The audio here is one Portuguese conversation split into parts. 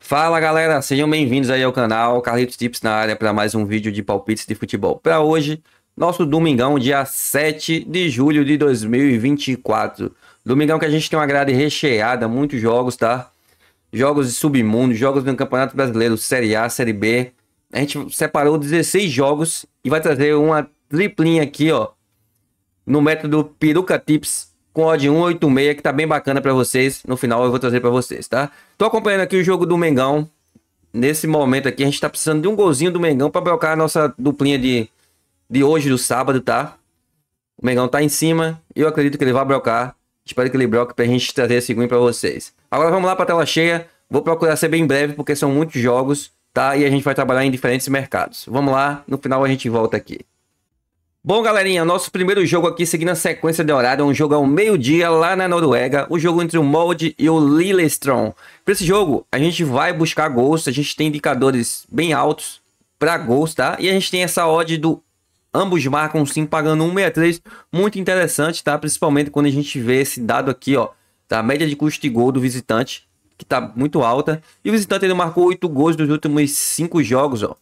Fala galera, sejam bem-vindos aí ao canal Carlitos Tips na área para mais um vídeo de palpites de futebol. Para hoje, nosso domingão, dia 7 de julho de 2024. Domingão que a gente tem uma grade recheada, muitos jogos, tá? Jogos de submundo, jogos do Campeonato Brasileiro, Série A, Série B. A gente separou 16 jogos e vai trazer uma triplinha aqui, ó, no método Peruca Tips, com odd 186, que tá bem bacana para vocês. No final eu vou trazer para vocês, tá? Tô acompanhando aqui o jogo do Mengão. Nesse momento aqui a gente tá precisando de um golzinho do Mengão para blocar a nossa duplinha de hoje, do sábado, tá? O Mengão tá em cima e eu acredito que ele vai blocar. Espero que ele bloque pra gente trazer esse win para vocês. Agora vamos lá pra tela cheia. Vou procurar ser bem breve porque são muitos jogos, tá? E a gente vai trabalhar em diferentes mercados. Vamos lá, no final a gente volta aqui. Bom, galerinha, nosso primeiro jogo aqui, seguindo a sequência de horário, é um jogo ao meio-dia lá na Noruega, o jogo entre o Molde e o Lillestrøm. Para esse jogo, a gente vai buscar gols, a gente tem indicadores bem altos para gols, tá? E a gente tem essa odd do ambos marcam sim, pagando 1,63, muito interessante, tá? Principalmente quando a gente vê esse dado aqui, ó, da média de custo de gol do visitante, que tá muito alta. E o visitante ele marcou 8 gols nos últimos 5 jogos, ó,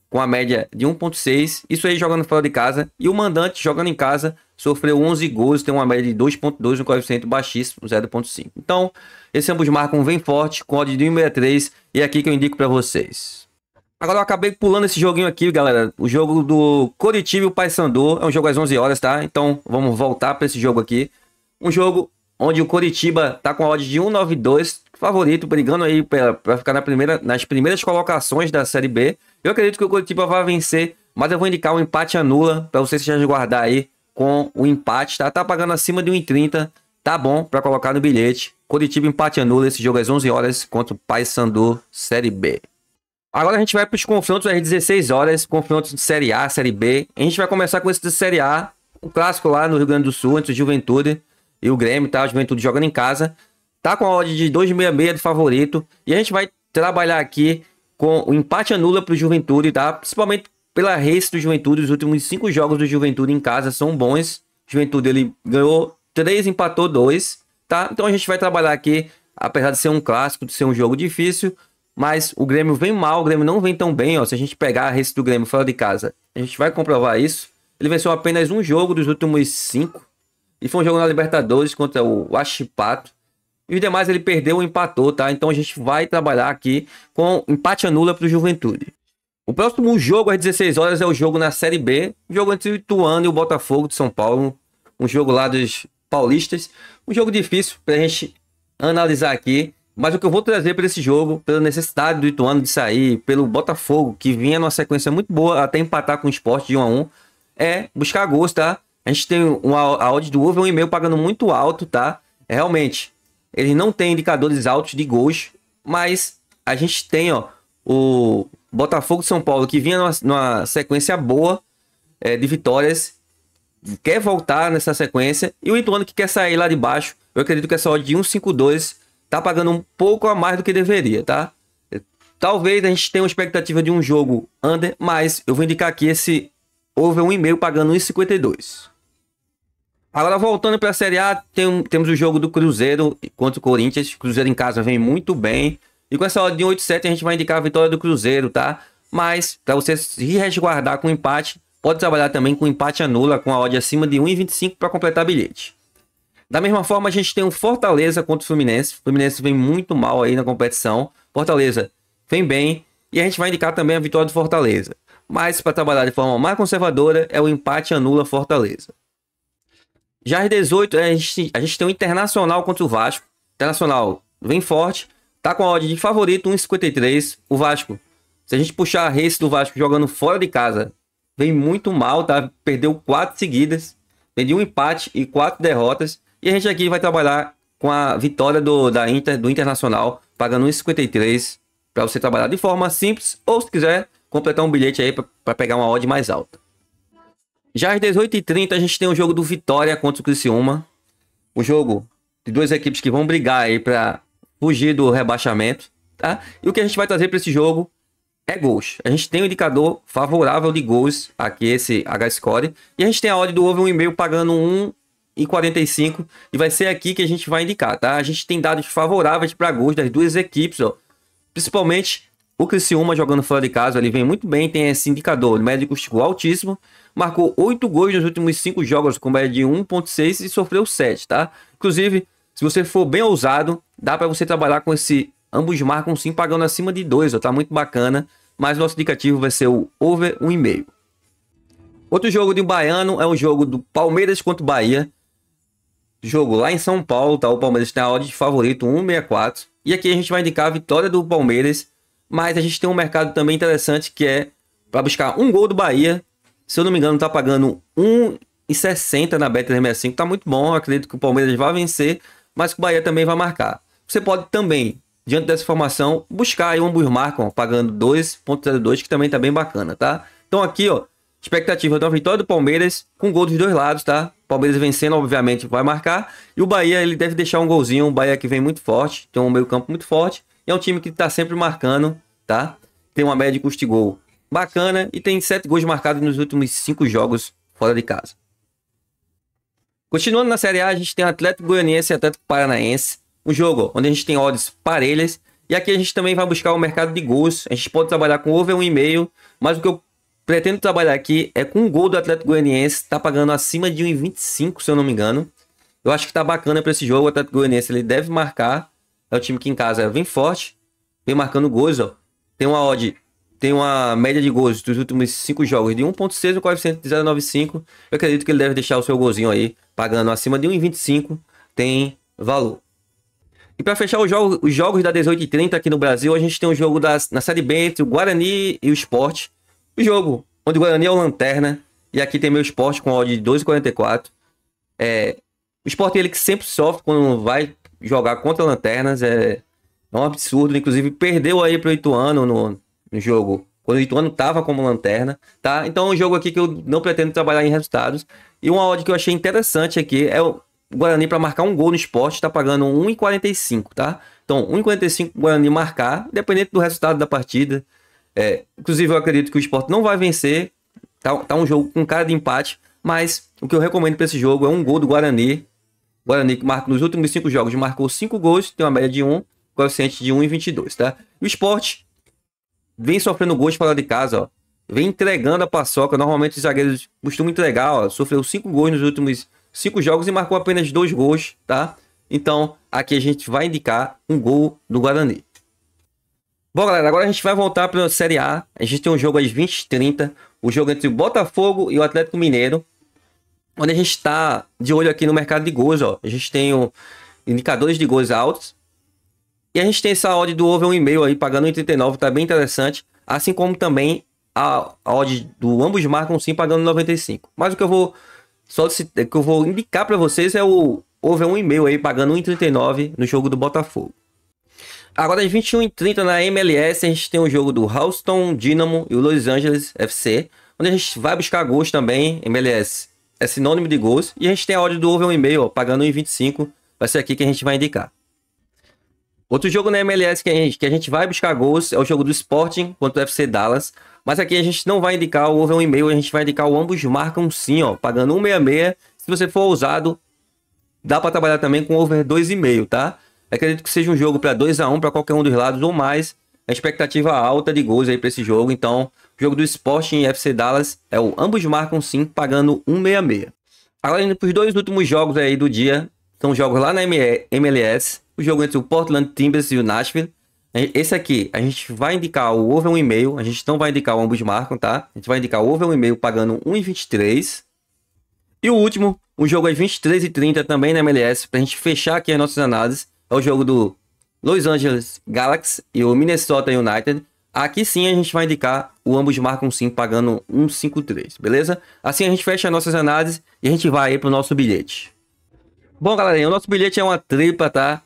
com a média de 1,6, isso aí jogando fora de casa. E o mandante jogando em casa sofreu 11 gols, tem uma média de 2,2, um coeficiente baixíssimo, 0,5. Então, esse ambos marcam bem forte, com odd de 1,63, e é aqui que eu indico para vocês. Agora eu acabei pulando esse joguinho aqui, galera, o jogo do Coritiba e o Paysandu, é um jogo às 11 horas, tá? Então, vamos voltar para esse jogo aqui. Um jogo onde o Coritiba tá com a odd de 1,92, favorito, brigando aí para ficar nas primeiras colocações da Série B. Eu acredito que o Coritiba vai vencer, mas eu vou indicar o empate anula para vocês já guardar aí com o empate, tá? Tá pagando acima de 1,30, tá bom para colocar no bilhete. Coritiba empate anula, esse jogo às 11 horas contra o Paysandu Série B. Agora a gente vai para os confrontos às 16 horas, confrontos de Série A, Série B. A gente vai começar com esse de Série A, um clássico lá no Rio Grande do Sul, entre o Juventude e o Grêmio, tá? O Juventude jogando em casa. Tá com a odd de 2,66 de favorito. E a gente vai trabalhar aqui com o empate anula para o Juventude, tá? Principalmente pela race do Juventude. Os últimos 5 jogos do Juventude em casa são bons. O Juventude ele ganhou 3, empatou 2, tá? Então a gente vai trabalhar aqui, apesar de ser um clássico, de ser um jogo difícil, mas o Grêmio vem mal, o Grêmio não vem tão bem, ó. Se a gente pegar a race do Grêmio fora de casa, a gente vai comprovar isso. Ele venceu apenas um jogo dos últimos 5. E foi um jogo na Libertadores contra o Huachipato. E os demais ele perdeu ou empatou, tá? Então a gente vai trabalhar aqui com empate anula para o Juventude. O próximo jogo às 16 horas é o jogo na Série B. O jogo entre o Ituano e o Botafogo de São Paulo. Um jogo lá dos paulistas. Um jogo difícil para a gente analisar aqui. Mas o que eu vou trazer para esse jogo, pela necessidade do Ituano de sair, pelo Botafogo, que vinha numa sequência muito boa, até empatar com o Sport de 1-1, é buscar gols, tá? A gente tem a odd do over 1,5 pagando muito alto, tá? Realmente, ele não tem indicadores altos de gols, mas a gente tem, ó, o Botafogo de São Paulo, que vinha numa sequência boa de vitórias, quer voltar nessa sequência, e o Ituano que quer sair lá de baixo. Eu acredito que essa odd de 1,52 tá pagando um pouco a mais do que deveria, tá? Talvez a gente tenha uma expectativa de um jogo under, mas eu vou indicar aqui esse over 1,5 pagando 1,52. Agora voltando para a Série A, temos o jogo do Cruzeiro contra o Corinthians. O Cruzeiro em casa vem muito bem. E com essa odd de 1,87 a gente vai indicar a vitória do Cruzeiro, tá? Mas para você se resguardar com empate, pode trabalhar também com empate anula, com a odd acima de 1,25 para completar bilhete. Da mesma forma, a gente tem o Fortaleza contra o Fluminense. O Fluminense vem muito mal aí na competição. Fortaleza vem bem. E a gente vai indicar também a vitória do Fortaleza. Mas para trabalhar de forma mais conservadora, é o empate anula Fortaleza. Já às 18, a gente tem o Internacional contra o Vasco. Internacional vem forte. Tá com a odd de favorito 1,53. O Vasco, se a gente puxar a race do Vasco jogando fora de casa, vem muito mal, tá? Perdeu 4 seguidas. Tem um empate e 4 derrotas. E a gente aqui vai trabalhar com a vitória do Internacional, pagando 1,53 para você trabalhar de forma simples, ou se quiser completar um bilhete aí para pegar uma odd mais alta. Já às 18h30 a gente tem o jogo do Vitória contra o Criciúma. O jogo de duas equipes que vão brigar aí para fugir do rebaixamento, tá? E o que a gente vai trazer para esse jogo é gols. A gente tem um indicador favorável de gols aqui, esse H-Score. E a gente tem a odd do over 1,5 pagando 1,45. E vai ser aqui que a gente vai indicar, tá? A gente tem dados favoráveis para gols das duas equipes, ó. Principalmente o Criciúma jogando fora de casa, ele vem muito bem, tem esse indicador, médio custo altíssimo. Marcou 8 gols nos últimos 5 jogos com média de 1.6 e sofreu 7, tá? Inclusive, se você for bem ousado, dá para você trabalhar com esse ambos marcam sim, pagando acima de 2, ó, tá muito bacana. Mas nosso indicativo vai ser o over 1,5. Outro jogo de baiano é um jogo do Palmeiras contra o Bahia. Jogo lá em São Paulo, tá? O Palmeiras tem a odd de favorito 1,64. E aqui a gente vai indicar a vitória do Palmeiras. Mas a gente tem um mercado também interessante que é para buscar um gol do Bahia. Se eu não me engano, tá pagando 1,60 na Bet365. Tá muito bom. Eu acredito que o Palmeiras vai vencer, mas que o Bahia também vai marcar. Você pode também, diante dessa informação, buscar aí um ambos marcam, pagando 2,02, que também tá bem bacana, tá? Então aqui, ó, expectativa da vitória do Palmeiras com gol dos dois lados, tá? Palmeiras vencendo, obviamente, vai marcar. E o Bahia, ele deve deixar um golzinho. O Bahia que vem muito forte, tem um meio campo muito forte. E é um time que tá sempre marcando, tá? Tem uma média de custo de gol bacana e tem 7 gols marcados nos últimos 5 jogos fora de casa. Continuando na Série A, a gente tem Atlético Goianiense e Atlético Paranaense. Um jogo onde a gente tem odds parelhas. E aqui a gente também vai buscar o mercado de gols. A gente pode trabalhar com over 1,5. Mas o que eu pretendo trabalhar aqui é com um gol do Atlético Goianiense. Tá pagando acima de 1,25, se eu não me engano. Eu acho que tá bacana para esse jogo. O Atlético Goianiense, ele deve marcar. É o time que em casa vem forte. Vem marcando gols, ó. Tem uma odd, tem uma média de gols dos últimos 5 jogos de 1.6 e coeficiente de 0,95. Eu acredito que ele deve deixar o seu golzinho aí, pagando acima de 1,25. Tem valor. E para fechar os jogos da 18h30 aqui no Brasil, a gente tem um jogo na Série B entre o Guarani e o Sport. O jogo onde o Guarani é o lanterna. E aqui tem meu Sport com odd de 2,44. O Sport ele que sempre sofre quando vai jogar contra lanternas. É um absurdo. Inclusive perdeu aí pro Ituano no jogo, quando o Ituano tava como lanterna, tá? Então é um jogo aqui que eu não pretendo trabalhar em resultados. E uma odd que eu achei interessante aqui é o Guarani para marcar um gol no Sport, tá pagando 1,45, tá? Então 1,45 o Guarani marcar, independente do resultado da partida. Inclusive eu acredito que o Sport não vai vencer, tá um jogo com cara de empate, mas o que eu recomendo para esse jogo é um gol do Guarani. O Guarani que marca nos últimos 5 jogos, marcou 5 gols, tem uma média de 1, coeficiente de 1,22, tá? E o Sport vem sofrendo gols fora de casa, ó. Vem entregando a paçoca. Normalmente os zagueiros costumam entregar, ó. Sofreu 5 gols nos últimos 5 jogos e marcou apenas 2 gols, tá? Então, aqui a gente vai indicar um gol do Guarani. Bom, galera, agora a gente vai voltar para a Série A. A gente tem um jogo às 20h30. O jogo entre o Botafogo e o Atlético Mineiro. Onde a gente está de olho aqui no mercado de gols, ó. A gente tem indicadores de gols altos. E a gente tem essa odd do over 1,5 aí, pagando 1,39, tá bem interessante. Assim como também a odd do ambos marcam sim, pagando 95. Mas o que eu vou indicar para vocês é o over 1,5 aí, pagando 1,39 no jogo do Botafogo. Agora às 21h30 na MLS, a gente tem o jogo do Houston Dynamo e o Los Angeles FC, onde a gente vai buscar gols também. MLS é sinônimo de gols. E a gente tem a odd do over 1,5, ó, pagando 1,25. Vai ser aqui que a gente vai indicar. Outro jogo na MLS que a gente vai buscar gols é o jogo do Sporting contra o FC Dallas. Mas aqui a gente não vai indicar o over 1,5, a gente vai indicar o ambos marcam sim, ó, pagando 1,66. Se você for ousado, dá para trabalhar também com over 2,5, tá? Acredito que seja um jogo para 2-1 para qualquer um dos lados ou mais. A expectativa alta de gols aí para esse jogo. Então, o jogo do Sporting e FC Dallas é o ambos marcam sim, pagando 1,66. Agora indo para os 2 últimos jogos aí do dia, são jogos lá na MLS. O jogo entre o Portland Timbers e o Nashville. Esse aqui, a gente vai indicar o over 1,5. A gente não vai indicar o ambos marcam, tá? A gente vai indicar o over 1,5 pagando 1,23. E o último, um jogo às 23h30 também na MLS. Pra gente fechar aqui as nossas análises. É o jogo do Los Angeles Galaxy e o Minnesota United. Aqui sim a gente vai indicar o ambos marcam sim, pagando 1,53. Beleza? Assim a gente fecha as nossas análises e a gente vai aí pro nosso bilhete. Bom, galerinha, o nosso bilhete é uma tripla, tá?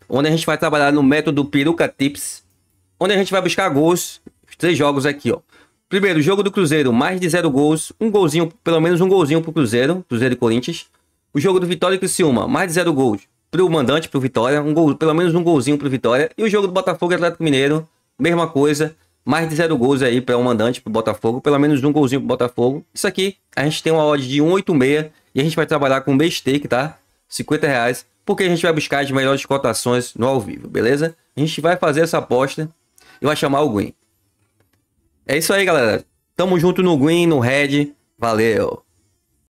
Onde a gente vai trabalhar no método Peruca Tips, onde a gente vai buscar gols, os 3 jogos aqui, ó. Primeiro, o jogo do Cruzeiro, mais de 0 gols, um golzinho, pelo menos um golzinho pro Cruzeiro e Corinthians. O jogo do Vitória e Criciúma, mais de 0 gols pro mandante, pro Vitória, pelo menos um golzinho pro Vitória. E o jogo do Botafogo e Atlético Mineiro, mesma coisa, mais de 0 gols aí para o mandante, pro Botafogo, pelo menos um golzinho pro Botafogo. Isso aqui, a gente tem uma odd de 1,86 e a gente vai trabalhar com base stake, tá? R$50 porque a gente vai buscar as melhores cotações no ao vivo, beleza? A gente vai fazer essa aposta e vai chamar o Green. É isso aí, galera. Tamo junto no Green, no Red. Valeu!